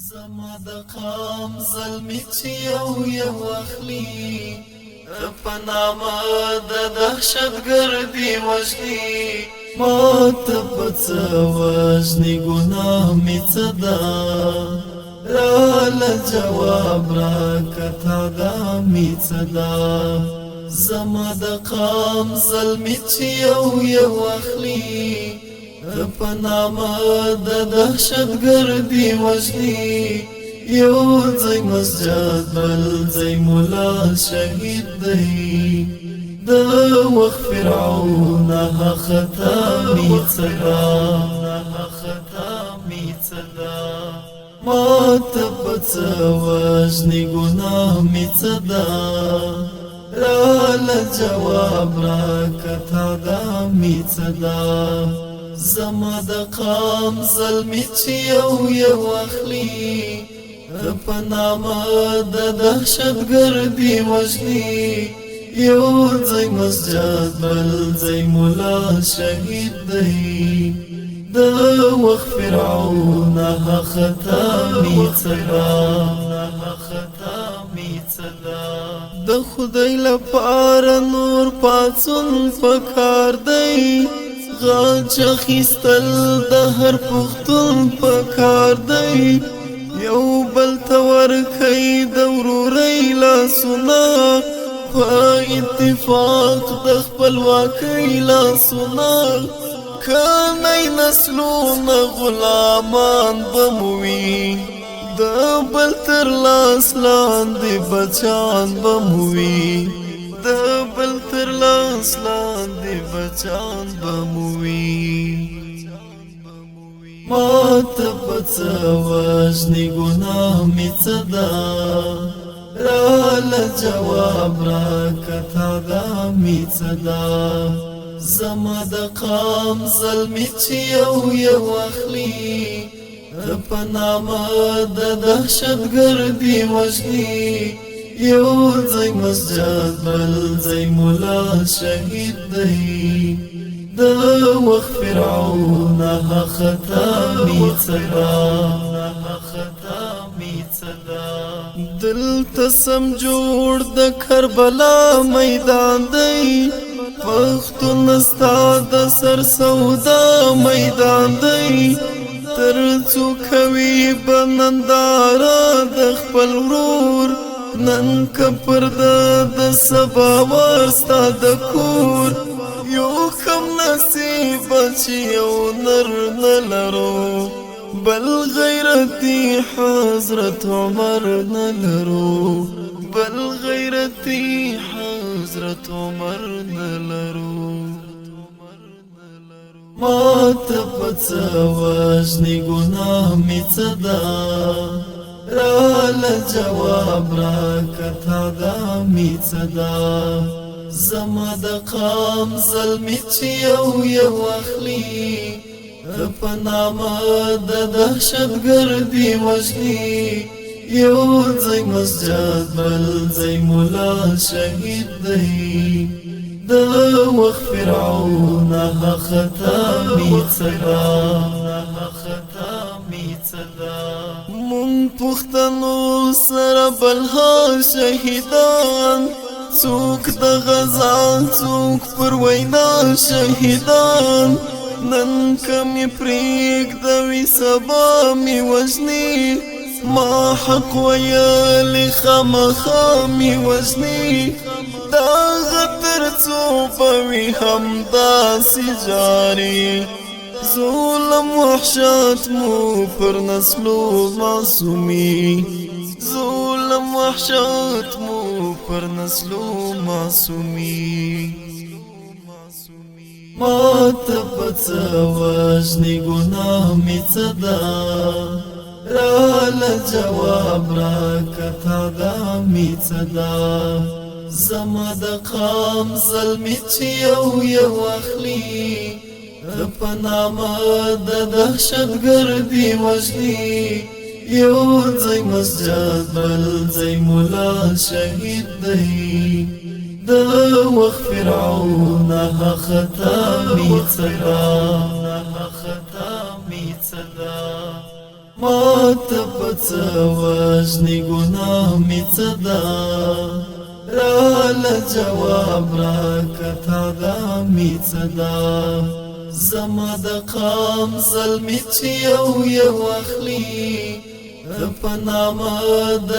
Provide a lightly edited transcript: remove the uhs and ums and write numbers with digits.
زما د قام زلمی چې یو اخلي په نامه د دهشتګردي وژني ما ته په څه وژني ګناه مې څه ده راله جواب راکه تا دا مې څه ده زما د قام زلمی چې یو اخلي په نامه د دهشتګردي وژني یو ځای مسجد بل ځای مولا شهید دی د وخت فرعون خطا می څه ده ما ته په څه وژني ګناه مې څه ده راله جواب راکه تا دا مې څه ده زما د قام زلمی چې یو اخلي په نامه د دهشتګردي وژني یو ځای مسجد بل ځای مولا شهید دی د وخت فرعون خطا می څه ده د خدای لپاره نور پاڅون پکار دی غاچ اخیستل د هر پښتون پکار دی یو بل تور کوي د ورورۍ لاسونه په اتفاق د خپلواکۍ لاسونه کنی نسلونه غلامان به مو وي د بل تر لاس لاندې بچیان به مو وي د بل تر لاس لاندې بچیان به مو وي ما ته په څه وژني ګناه مې څه ده راله جواب راکه تا دا مې څه ده زما د قام زلمی چې یو اخلي په نامه د دهشتګردي وژني یو ځای مسجد بل ځای مولا شهید دی د وخت فرعون خطا می څه ده دلته سم جوړ د کربلا میدان دی پښتون ستا د سر سودا میدان دی تر څو کوي بننداره د خپل ورور نن کپر د سبا ورستا د کور یو کم نصیب چې یو نر نلرو بل غیرتی حضرت عمر نلرو بل غیرتی حضرت عمر نلرو ما ته په څه وژني ګناه مې څه ده راله جواب راکه تا دا مې څه ده زما د قام زلمی چې یو اخلي په نامه د دهشتګردي وژني یو ځای مسجد بل ځای مولا شهید دی د وخت فرعون خطا می څه ده مونږ پښتنو سره بلها شهیدان څوک د غزا څوک پر وینا شهیدان نن کمی پرېږدوي سبا مې وژني ما حق ویل خامخا مې وژني دا غتر څو به وي همداسې جاري ظلم وحشت مو پر نسلو معصومي ظلم وحشت مو پر نسلو معصومي ما ته په څه وژني ګناه مې څه ده راله جواب راکه تا دا مې څه ده زما د قام زلمی چې یو اخلي په نامه د دهشتګردي وژني یو ځای مسجد بل ځای مولا شهید دی د وخت فرعون خطا می څه ده ما ته په څه وژنې ګناه مې څه ده راله جواب راکه تا دا مې څه ده زما د قام زلمې چې یو یو اخلي ته په نامه د